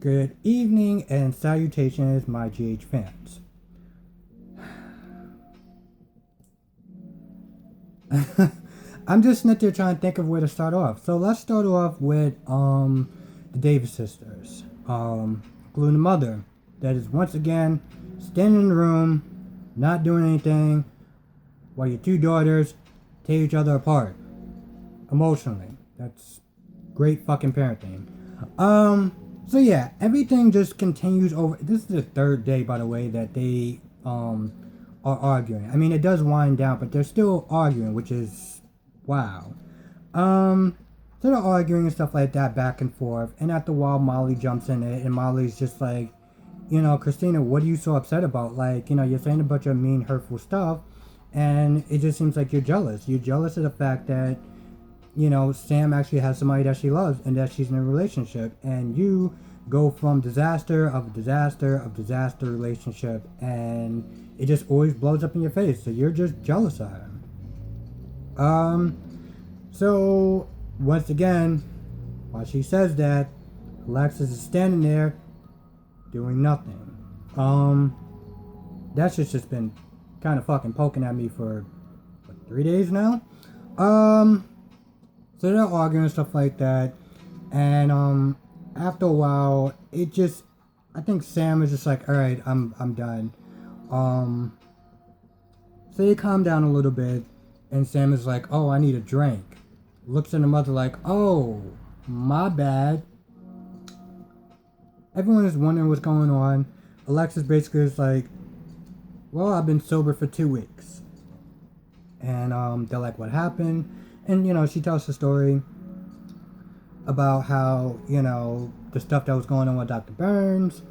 Good evening and salutations, my GH fans. I'm just sitting there trying to think of where to start off. So let's start off with the Davis sisters. Including the mother that is once again standing in the room, not doing anything, while your two daughters tear each other apart emotionally. That's great fucking parenting. So yeah, everything just continues over. This is the third day, by the way, that they are arguing. I mean, it does wind down, but they're still arguing, which is wow. So they're arguing and stuff like that, back and forth. And after a while, Molly jumps in it, and Molly's just like, Christina, what are you so upset about? Like, you're saying a bunch of mean, hurtful stuff, and it just seems like you're jealous. You're jealous of the fact that Sam actually has somebody that she loves and that she's in a relationship, and you go from disaster relationship, and it just always blows up in your face. So you're just jealous of her. So once again, while she says that, Alexis is standing there doing nothing. That's just been kind of fucking poking at me for 3 days now. So they're arguing and stuff like that, and after a while, I think Sam is just like, all right, I'm done. So they calm down a little bit, and Sam is like, oh, I need a drink. Looks at the mother like, oh, my bad. Everyone is wondering what's going on. Alexis basically is like, well, I've been sober for 2 weeks. And they're like, what happened? And, she tells the story about how, the stuff that was going on with Dr. Burns.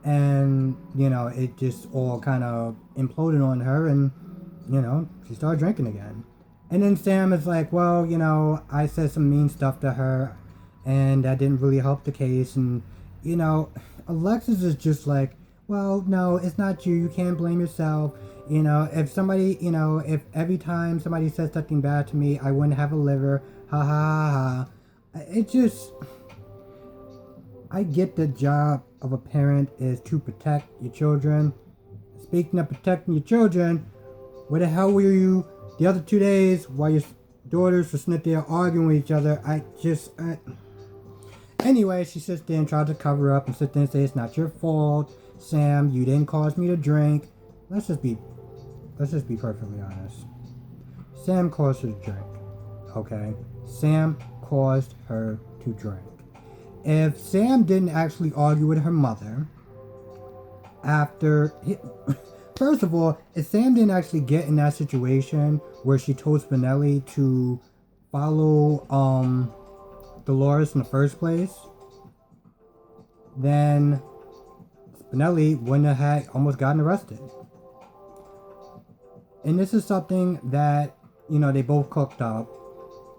And, it just all kind of imploded on her. And, she started drinking again. And then Sam is like, well, I said some mean stuff to her. And that didn't really help the case. And, Alexis is just like, well, no, it's not you. You can't blame yourself. If somebody, if every time somebody says something bad to me, I wouldn't have a liver. Ha ha ha ha. It just, I get the job of a parent is to protect your children. Speaking of protecting your children, where the hell were you the other 2 days while your daughters were sitting there arguing with each other? Anyway, she sits there and tries to cover up and sit there and say, it's not your fault. Sam, you didn't cause me to drink. Let's just be perfectly honest. Sam caused her to drink. Okay? Sam caused her to drink. If Sam didn't actually argue with her mother first of all, if Sam didn't actually get in that situation where she told Spinelli to follow Dolores in the first place, then Spinelli wouldn't have had almost gotten arrested. And this is something that, they both cooked up.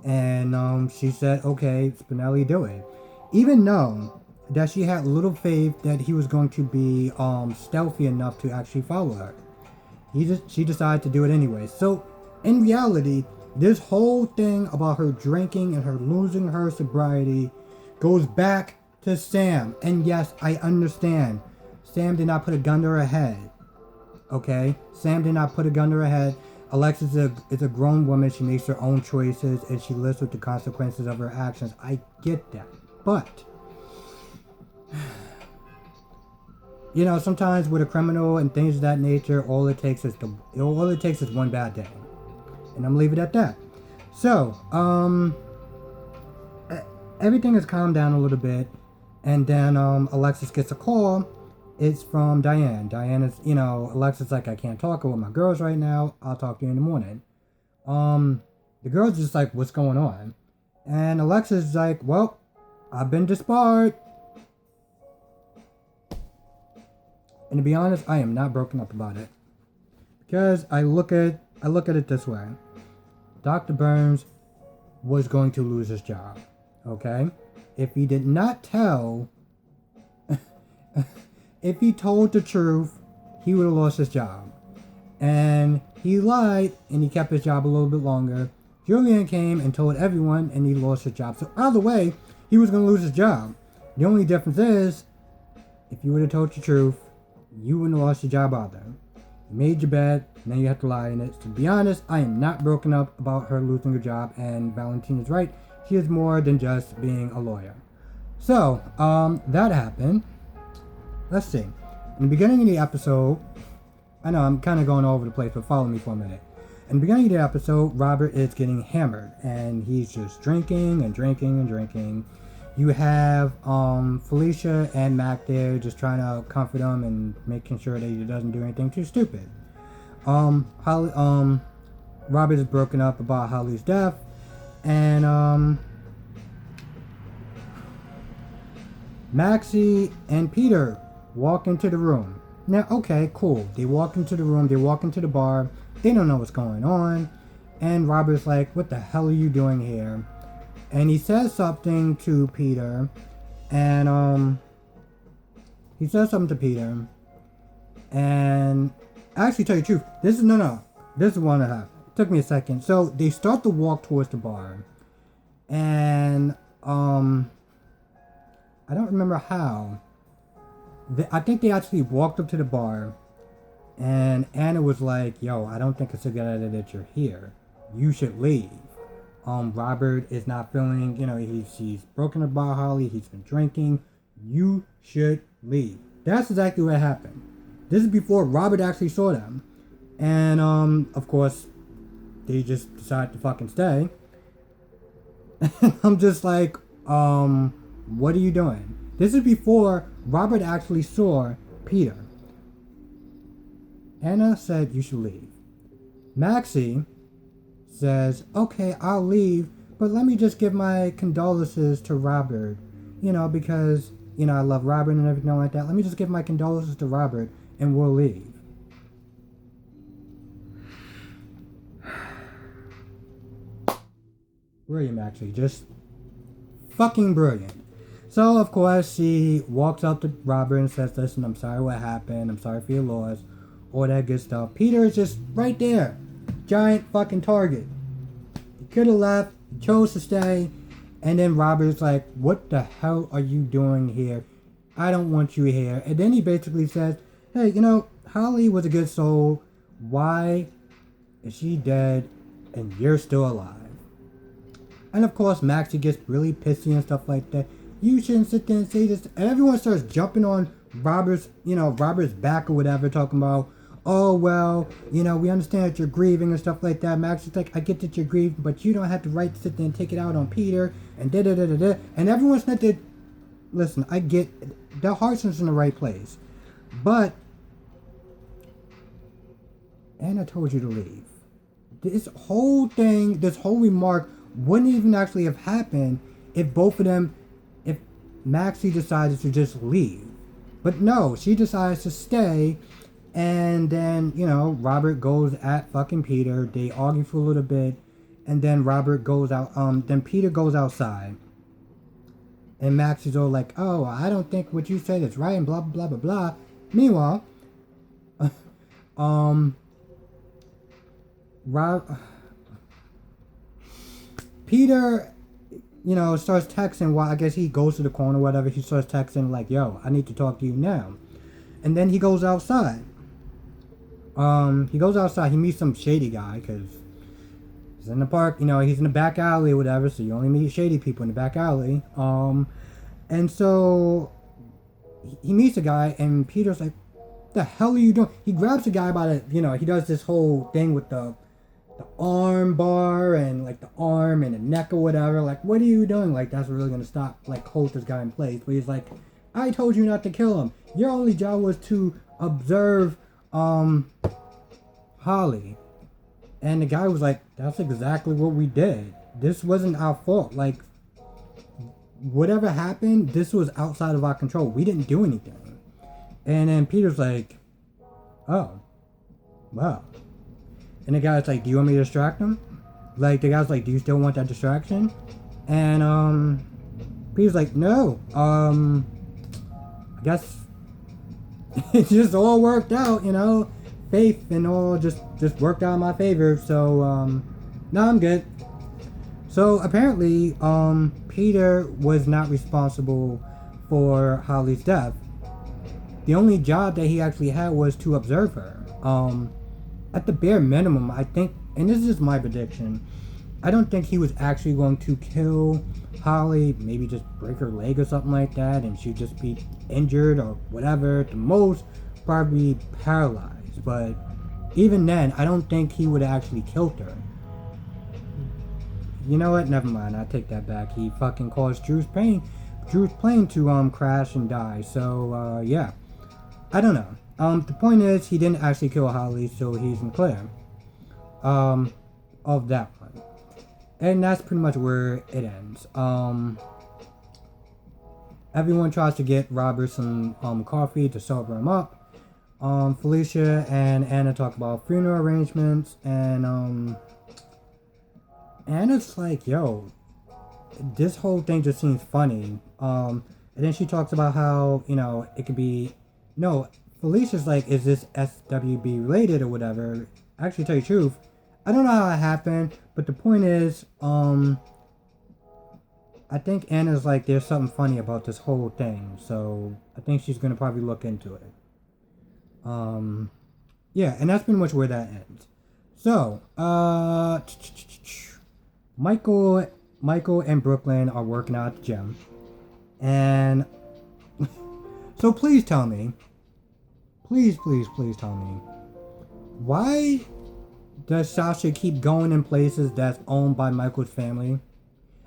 And she said, okay, Spinelli, do it. Even though that she had little faith that he was going to be stealthy enough to actually follow her. She decided to do it anyway. So, in reality, this whole thing about her drinking and her losing her sobriety goes back to Sam. And yes, I understand. Sam did not put a gun to her head. Okay? Sam did not put a gun to her head. Alexis is a grown woman. She makes her own choices and she lives with the consequences of her actions. I get that. But, sometimes with a criminal and things of that nature, all it takes is one bad day. And I'm leaving it at that. So, everything has calmed down a little bit. And then Alexis gets a call. It's from Diane. Diane is, Alexis like, I can't talk with my girls right now. I'll talk to you in the morning. The girls just like, what's going on? And Alexis is like, well, I've been disbarred. And to be honest, I am not broken up about it. Because I look at it this way. Dr. Burns was going to lose his job. Okay? If he did not tell... if he told the truth, he would have lost his job. And he lied, and he kept his job a little bit longer. Julian came and told everyone, and he lost his job. So either way, he was going to lose his job. The only difference is, if you would have told the truth, you wouldn't have lost your job either. You made your bed, now you have to lie in it. So to be honest, I am not broken up about her losing her job, and Valentine is right. She is more than just being a lawyer. So, that happened. Let's see. In the beginning of the episode, I know I'm kind of going all over the place, but follow me for a minute. In the beginning of the episode, Robert is getting hammered, and he's just drinking and drinking and drinking. You have Felicia and Mac there just trying to comfort him and making sure that he doesn't do anything too stupid. Robert is broken up about Holly's death, and Maxie and Peter walk into the room. Now, okay, cool. They walk into the room, they walk into the bar, they don't know what's going on, and Robert's like, what the hell are you doing here? And he says something to Peter, and and actually, tell you the truth, this is one that happened. It took me a second. So they start to walk towards the bar, and I don't remember how. I think they actually walked up to the bar, and Anna was like, yo, I don't think it's a good idea that you're here. You should leave. Robert is not feeling, he's broken about Holly, he's been drinking. You should leave. That's exactly what happened. This is before Robert actually saw them. And, of course, they just decided to fucking stay. I'm just like, what are you doing? This is before Robert actually saw Peter. Anna said you should leave. Maxie says, okay, I'll leave, but let me just give my condolences to Robert, because, I love Robert and everything like that. Let me just give my condolences to Robert and we'll leave. Brilliant, Maxie. Just fucking brilliant. So, of course, she walks up to Robert and says, listen, I'm sorry what happened. I'm sorry for your loss. All that good stuff. Peter is just right there. Giant fucking target. He could have left. He chose to stay. And then Robert's like, what the hell are you doing here? I don't want you here. And then he basically says, hey, Holly was a good soul. Why is she dead and you're still alive? And of course, Maxie gets really pissy and stuff like that. You shouldn't sit there and say this. And everyone starts jumping on Robert's back or whatever, talking about, oh, well, we understand that you're grieving and stuff like that. Max is like, I get that you're grieving, but you don't have the right to sit there and take it out on Peter, and da-da-da-da-da. And everyone's not there. Listen, I get, their heart's in the right place. But Anna told you to leave. This whole remark wouldn't even actually have happened if Maxie decided to just leave. But no, she decides to stay. And then, Robert goes at fucking Peter. They argue for a little bit. And then Robert goes out. Then Peter goes outside. And Maxie's all like, oh, I don't think what you said is right, and blah, blah, blah, blah, blah. Meanwhile, Peter, starts texting while I guess he goes to the corner or whatever. He starts texting like, yo, I need to talk to you now. And then he goes outside. He meets some shady guy because he's in the park, he's in the back alley or whatever, so you only meet shady people in the back alley. And so he meets a guy and Peter's like, what the hell are you doing? He grabs the guy by the, he does this whole thing with the arm bar and like the arm and the neck or whatever. Like, what are you doing? Like, that's really going to hold this guy in place. But he's like, I told you not to kill him. Your only job was to observe Holly. And the guy was like, that's exactly what we did. This wasn't our fault. Like, whatever happened, this was outside of our control. We didn't do anything. And then Peter's like, oh, wow. And the guy's like, do you want me to distract him? Like, the guy's like, do you still want that distraction? And Peter's like, no. I guess it just all worked out, faith and all just worked out in my favor. So no, I'm good. So apparently Peter was not responsible for Holly's death. the only job that he actually had was to observe her. At the bare minimum, I think, and this is just my prediction, I don't think he was actually going to kill Holly, maybe just break her leg or something like that, and she'd just be injured or whatever. At the most, probably paralyzed. But even then, I don't think he would have actually killed her. You know what? Never mind. I take that back. He fucking caused Drew's plane to crash and die. So yeah, I don't know. The point is, he didn't actually kill Holly, so he's in clear. Of that one. And that's pretty much where it ends. Everyone tries to get Robert some coffee to sober him up. Felicia and Anna talk about funeral arrangements, and Anna's like, yo, this whole thing just seems funny. And then she talks about how, it could be, no, Felicia's like, is this SWB related or whatever? Actually, tell you the truth, I don't know how it happened, but the point is, I think Anna's like, there's something funny about this whole thing, so I think she's gonna probably look into it. Yeah, and that's pretty much where that ends. So, Michael and Brooklyn are working out at the gym, and so please tell me, please tell me, why does Sasha keep going in places that's owned by Michael's family?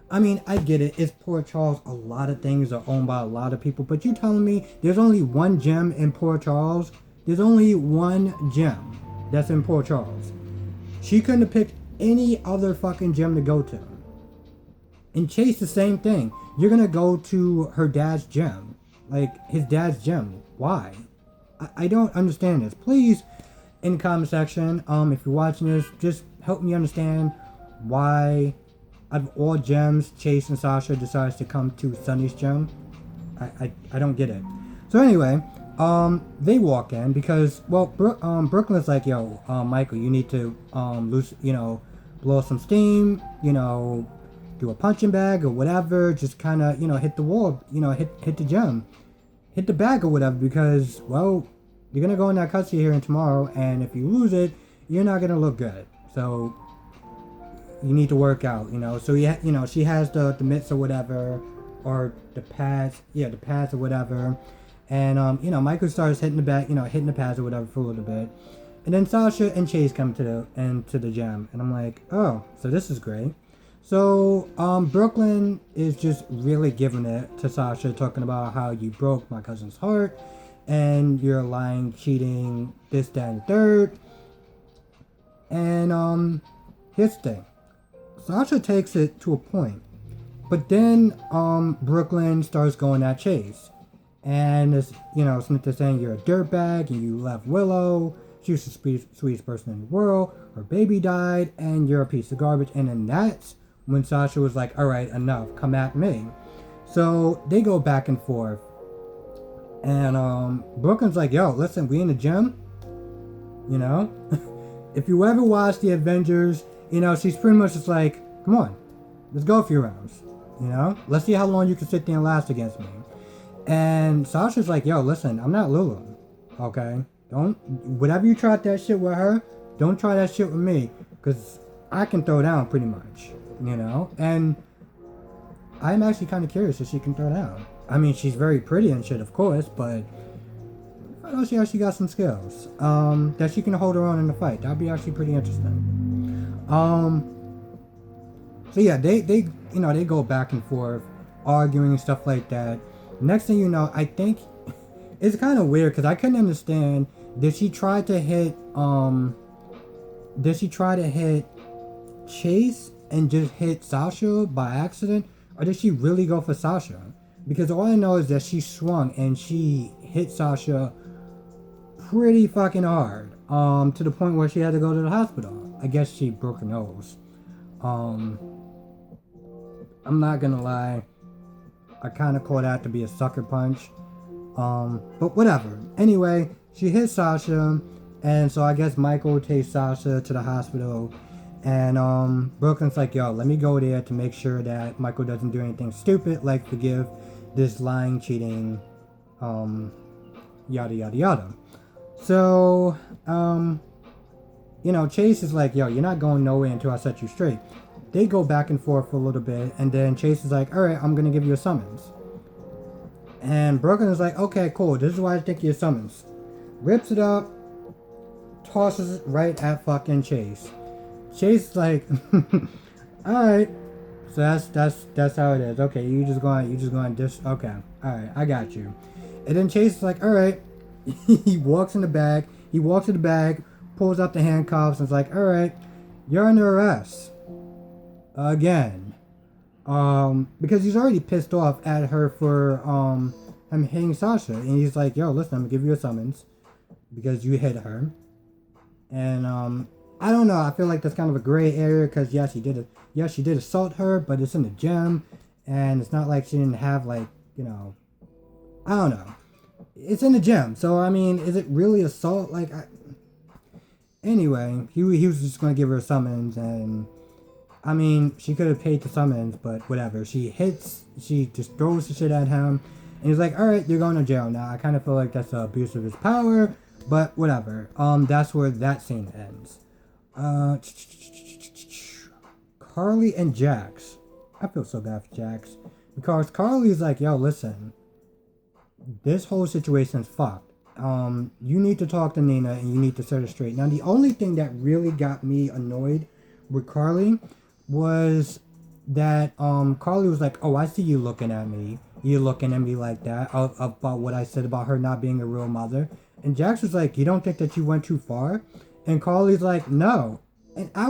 I mean, I get it. It's Port Charles. A lot of things are owned by a lot of people. But you telling me there's only one gym in Port Charles? There's only one gym that's in Port Charles. She couldn't have picked any other fucking gym to go to. And Chase, the same thing. You're going to go to her dad's gym. Like, his dad's gym. Why? I don't understand this. Please, in the comment section, if you're watching this, just help me understand why, out of all gyms, Chase and Sasha decides to come to Sunny's gym. I don't get it. So anyway, they walk in because, well, Brooklyn's like, yo, Michael, you need to blow some steam, do a punching bag or whatever, just kind of, hit the wall, hit the gym, hit the bag or whatever, because, well, you're going to go in that custody hearing tomorrow, and if you lose it, you're not going to look good. So you need to work out, So, she has the mitts or whatever, or the pads, the pads or whatever. And, Michael starts hitting the back, hitting the pads or whatever for a little bit. And then Sasha and Chase come to the gym. And I'm like, oh, so this is great. So, Brooklyn is just really giving it to Sasha, talking about how you broke my cousin's heart. And you're lying, cheating, this, that, and third. And, here's the thing. Sasha takes it to a point. But then, Brooklyn starts going at Chase. And, it's, Smith is saying you're a dirtbag and you left Willow. She was the sweetest person in the world. Her baby died and you're a piece of garbage. And then that's when Sasha was like, alright, enough, come at me. So, they go back and forth. And Brooklyn's like, yo, listen, we in the gym, if you ever watch the Avengers, she's pretty much just like, come on, let's go a few rounds, let's see how long you can sit there and last against me. And Sasha's like, yo, listen, I'm not Lulu, okay? Whatever you tried that shit with her, don't try that shit with me, because I can throw down pretty much, and I'm actually kind of curious if she can throw down. I mean, she's very pretty and shit, of course, but I know she actually got some skills that she can hold her own in the fight. That'd be actually pretty interesting. So yeah, they go back and forth, arguing and stuff like that. Next thing you know, I think it's kind of weird because I couldn't understand. Did she try to hit Chase and just hit Sasha by accident, or did she really go for Sasha? Because all I know is that she swung and she hit Sasha pretty fucking hard. To the point where she had to go to the hospital. I guess she broke her nose. I'm not gonna lie. I kind of call that to be a sucker punch. But whatever. Anyway, she hit Sasha. And so I guess Michael takes Sasha to the hospital. And Brooklyn's like, yo, let me go there to make sure that Michael doesn't do anything stupid, like forgive this lying, cheating yada yada yada. So, Chase is like, yo, you're not going nowhere until I set you straight. They go back and forth for a little bit, and then Chase is like, all right, I'm gonna give you a summons. And Brooklyn is like, okay, cool, this is why I think you're summons. Rips it up, tosses it right at fucking Chase. Chase is like, alright. So that's how it is. Okay, you just going okay. Alright, I got you. And then Chase is like, alright. He walks in the bag, pulls out the handcuffs, and is like, alright, you're under arrest. Again. Because he's already pissed off at her for him hitting Sasha. And he's like, yo, listen, I'm gonna give you a summons because you hit her. And I don't know, I feel like that's kind of a gray area because yes, she did assault her, but it's in the gym, and it's not like she didn't have I don't know. It's in the gym, so I mean, is it really assault? Anyway, he was just gonna give her a summons, and I mean, she could have paid the summons, but whatever. She just throws the shit at him, and he's like, alright, you're going to jail now. I kind of feel like that's an abuse of his power, but whatever. That's where that scene ends. Carly and Jax. I feel so bad for Jax, because Carly's like, yo, listen, this whole situation's fucked. You need to talk to Nina, and you need to set her straight. Now, the only thing that really got me annoyed with Carly was that Carly was like, oh, I see you looking at me. You're looking at me like that about what I said about her not being a real mother. And Jax was like, you don't think that you went too far? And Carly's like, no. And I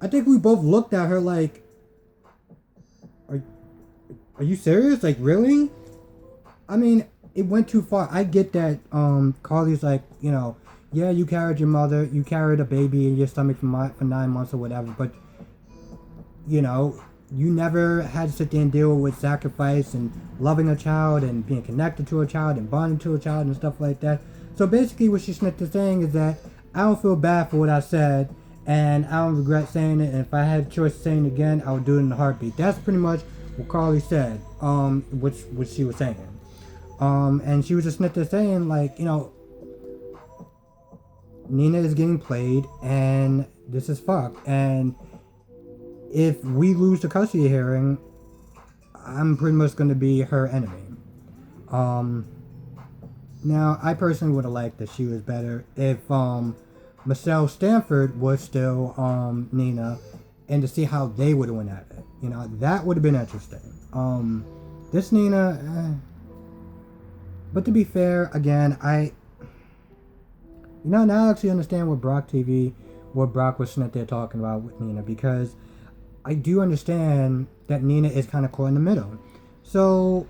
think we both looked at her like, are you serious? Like, really? I mean, it went too far. I get that Carly's like, yeah, you carried a baby in your stomach for 9 months or whatever, but you never had to sit there and deal with sacrifice and loving a child and being connected to a child and bonding to a child and stuff like that. So basically what she's saying is that I don't feel bad for what I said, and I don't regret saying it, and if I had a choice of saying it again, I would do it in a heartbeat. That's pretty much what Carly said, which she was saying. And she was just saying, like, Nina is getting played, and this is fucked, and if we lose the custody hearing, I'm pretty much going to be her enemy. Now, I personally would have liked that she was better if Michelle Stanford was still Nina, and to see how they would have went at it. That would have been interesting. This Nina, but to be fair, again, now I actually understand what Brock was sitting there talking about with Nina, because I do understand that Nina is kind of caught in the middle. So,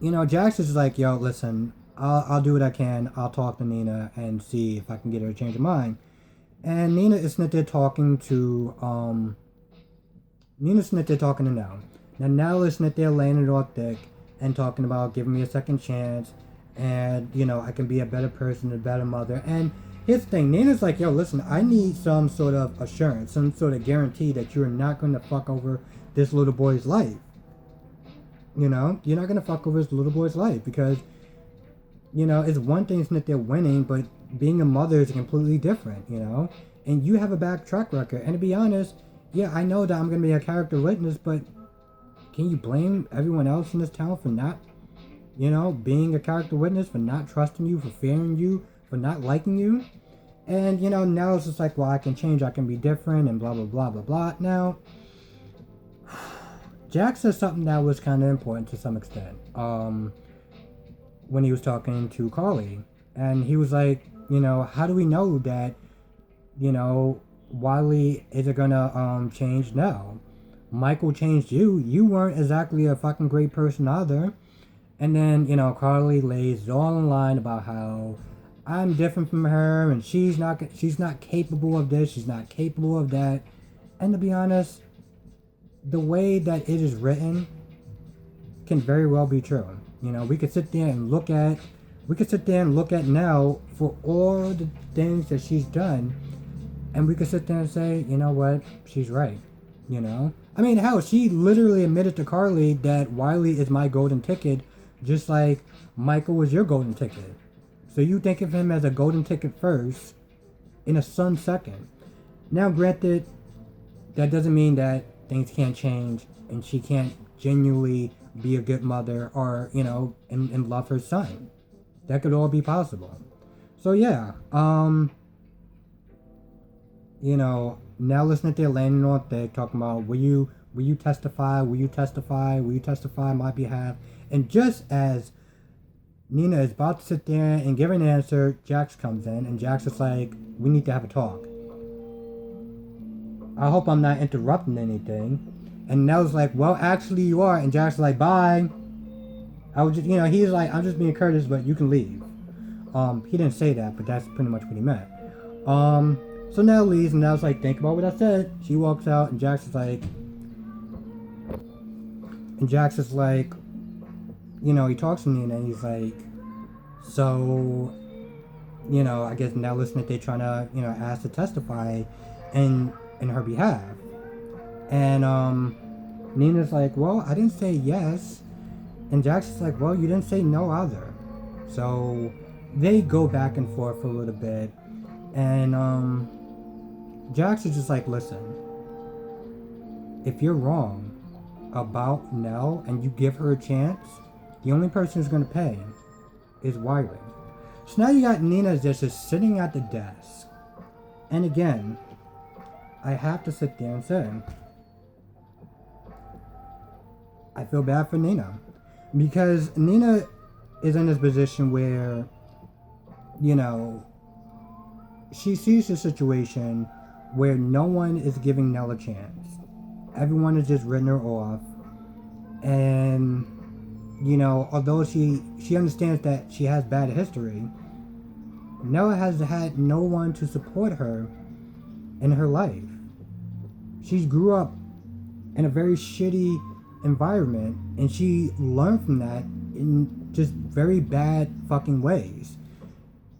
Jax is like, yo, listen, I'll do what I can. I'll talk to Nina and see if I can get her to change her mind. And Nina is sitting there talking to Nell. Now Nell is sitting there laying it all thick and talking about giving me a second chance, and I can be a better person, a better mother. And here's the thing, Nina's like, yo, listen, I need some sort of assurance, some sort of guarantee that you're not going to fuck over this little boy's life. You're not going to fuck over this little boy's life, because, it's one thing that they're winning, but being a mother is completely different, and you have a bad track record. And to be honest, yeah, I know that I'm going to be a character witness, but can you blame everyone else in this town for not, being a character witness, for not trusting you, for fearing you, for not liking you? And, now it's just like, well, I can change, I can be different, and blah, blah, blah, blah, blah. Now, Jack said something that was kind of important to some extent, when he was talking to Carly. And he was like, how do we know that, Wiley isn't gonna, change now? Michael changed you. You weren't exactly a fucking great person either. And then, Carly lays it all in line about how I'm different from her, and she's not capable of this, she's not capable of that. And to be honest, the way that it is written can very well be true. We could sit there and look at Nell for all the things that she's done, and we could sit there and say, you know what, she's right. I mean, hell, she literally admitted to Carly that Wiley is my golden ticket Just like Michael was your golden ticket. So you think of him as a golden ticket first and a son second. Now, granted, that doesn't mean that things can't change and she can't genuinely be a good mother or, and love her son. That could all be possible. So yeah, now listening to their landing on thick, talking about will you testify, will you testify, will you testify on my behalf? And just as Nina is about to sit there and give an answer, Jax comes in and Jax is like, we need to have a talk. I hope I'm not interrupting anything. And Nell's like, well, actually you are. And Jax is like, bye. I was just, he's like, I'm just being courteous, but you can leave. He didn't say that, but that's pretty much what he meant. So Nell leaves, and Nell's like, think about what I said. She walks out, and Jax is like, he talks to Nina, and he's like, so, I guess Nell listening, they're trying to, ask to testify in her behalf. And, Nina's like, well, I didn't say yes. And Jax is like, well, you didn't say no either. So they go back and forth for a little bit. And Jax is just like, listen, if you're wrong about Nell and you give her a chance, the only person who's going to pay is Wiley. So now you got Nina just sitting at the desk. And again, I have to sit there and say, I feel bad for Nina. Because Nina is in this position where, she sees the situation where no one is giving Nell a chance. Everyone has just written her off. And, although she understands that she has bad history, Nell has had no one to support her in her life. She grew up in a very shitty environment, and she learned from that in just very bad fucking ways.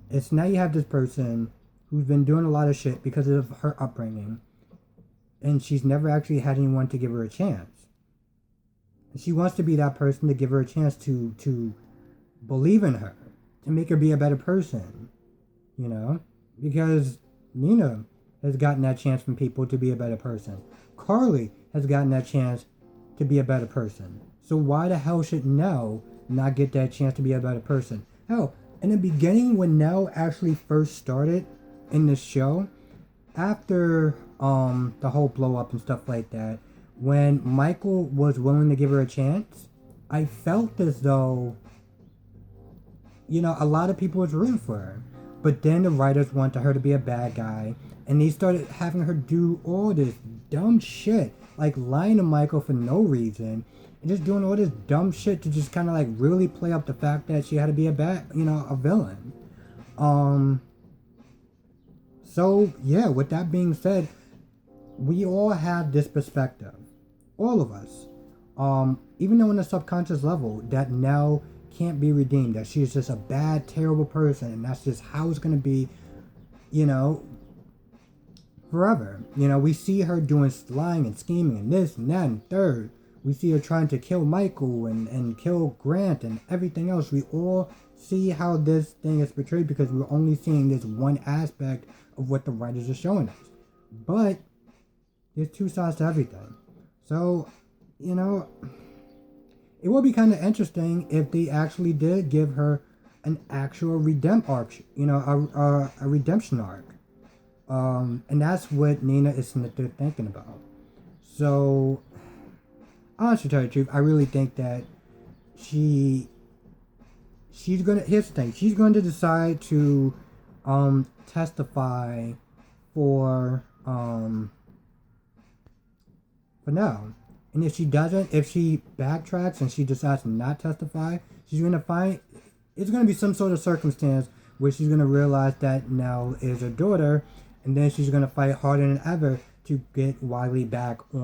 It's now you have this person who's been doing a lot of shit because of her upbringing, and she's never actually had anyone to give her a chance. And she wants to be that person to give her a chance to believe in her, to make her be a better person, because Nina has gotten that chance from people to be a better person. Carly has gotten that chance to be a better person. So why the hell should Nell not get that chance to be a better person? Hell, in the beginning when Nell actually first started in this show, after the whole blow up and stuff like that, when Michael was willing to give her a chance, I felt as though, a lot of people was rooting for her. But then the writers wanted her to be a bad guy, and they started having her do all this dumb shit, like lying to Michael for no reason, and just doing all this dumb shit to just kind of like really play up the fact that she had to be a villain. So yeah, with that being said, we all have this perspective, all of us, even though on a subconscious level that Nell can't be redeemed, that she's just a bad, terrible person, and that's just how it's going to be, forever. We see her doing lying and scheming and this and that and third. We see her trying to kill Michael and kill Grant and everything else. We all see how this thing is portrayed because we're only seeing this one aspect of what the writers are showing us. But there's two sides to everything. So, it would be kind of interesting if they actually did give her an actual arc, a redemption arc. And that's what Nina is thinking about. So, honestly, to tell you the truth, I really think that she's gonna. Here's the thing: she's going to decide to testify for now. And if she doesn't, if she backtracks and she decides to not testify, she's going to find, it's going to be some sort of circumstance where she's going to realize that Nell is her daughter, and then she's going to fight harder than ever to get Wiley back to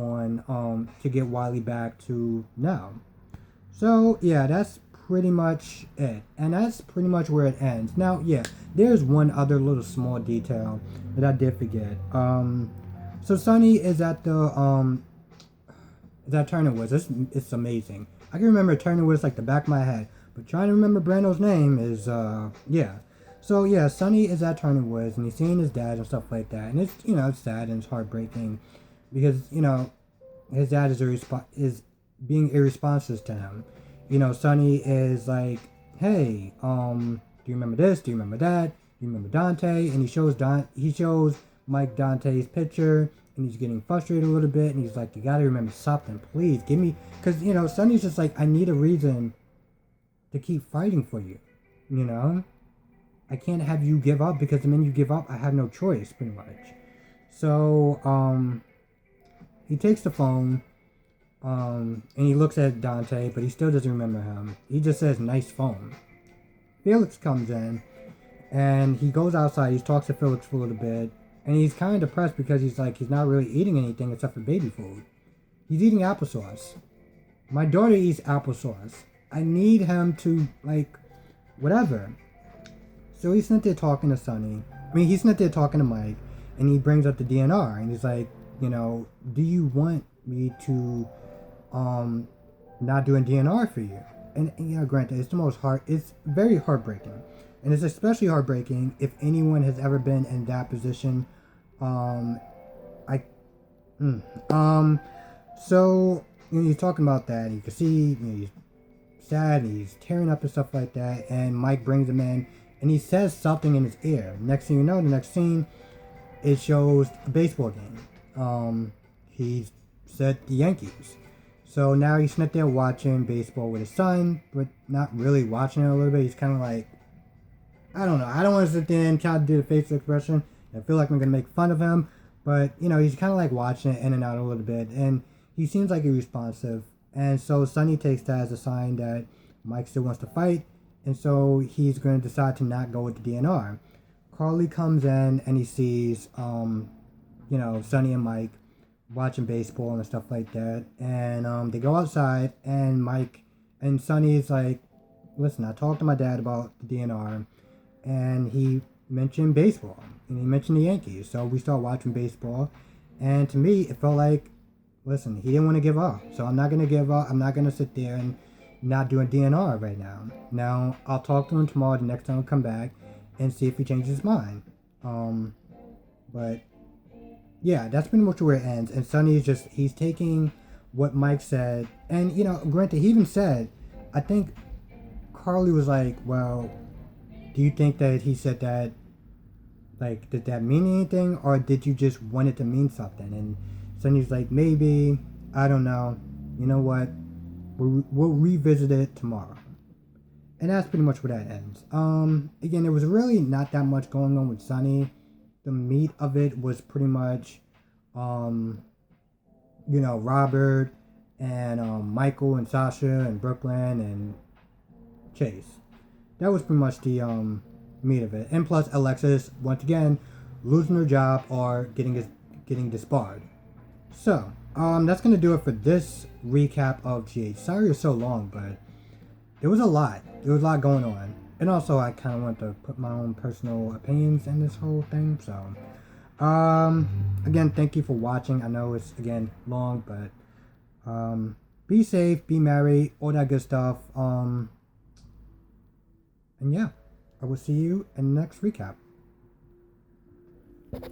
Nell. So, yeah, that's pretty much it. And that's pretty much where it ends. Now, yeah, there's one other little small detail that I did forget. So Sonny is at that Turner Woods. It's amazing. I can remember Turner Woods like the back of my head. But trying to remember Brando's name is, yeah. So, yeah, Sonny is at Turning Woods, and he's seeing his dad and stuff like that. And it's, it's sad and it's heartbreaking because, his dad is being irresponsive to him. Sonny is like, hey, do you remember this? Do you remember that? Do you remember Dante? And he shows Mike Dante's picture, and he's getting frustrated a little bit, and he's like, you gotta remember something, please, give me, because, Sonny's just like, I need a reason to keep fighting for you, I can't have you give up, because the minute you give up, I have no choice, pretty much. So, he takes the phone, and he looks at Dante, but he still doesn't remember him. He just says, nice phone. Felix comes in, and he goes outside, he talks to Felix for a little bit, and he's kind of depressed because he's not really eating anything except for baby food. He's eating applesauce. My daughter eats applesauce. I need him to, whatever. So he's not there talking to Sonny. He's not there talking to Mike, and he brings up the DNR, and he's like, do you want me to, not do a DNR for you? And granted, it's very heartbreaking. And it's especially heartbreaking if anyone has ever been in that position. So, he's talking about that. You can see, he's sad, he's tearing up and stuff like that. And Mike brings him in, and he says something in his ear. Next thing you know, the next scene, it shows a baseball game. He said the Yankees. So now he's not there watching baseball with his son, but not really watching it a little bit. He's kind of like, I don't know. I don't want to sit there and try to do the facial expression. I feel like I'm going to make fun of him. But, he's kind of like watching it in and out a little bit. And he seems like he's responsive. And so Sonny takes that as a sign that Mike still wants to fight. And so he's going to decide to not go with the DNR. Carly comes in and he sees, Sonny and Mike watching baseball and stuff like that. And they go outside, and Mike and Sonny's like, listen, I talked to my dad about the DNR, and he mentioned baseball, and he mentioned the Yankees. So we start watching baseball, and to me, it felt like, listen, he didn't want to give up. So I'm not going to give up. I'm not going to sit there and not do a DNR right now. Now, I'll talk to him tomorrow, the next time I come back, and see if he changes his mind. But yeah, that's pretty much where it ends. And Sonny he's taking what Mike said. And, granted, he even said, I think Carly was like, well, do you think that he said that, did that mean anything? Or did you just want it to mean something? And Sonny's like, maybe, I don't know. You know what? We'll revisit it tomorrow. And that's pretty much where that ends. Again, there was really not that much going on with Sonny. The meat of it was pretty much, Robert and Michael and Sasha and Brooklyn and Chase. That was pretty much the meat of it. And plus Alexis, once again, losing her job or getting disbarred. So, that's going to do it for this recap of GH. Sorry it's so long, but there was a lot. There was a lot going on. And also, I kind of want to put my own personal opinions in this whole thing. So, again, thank you for watching. I know it's, again, long, but be safe, be merry, all that good stuff. And yeah, I will see you in the next recap.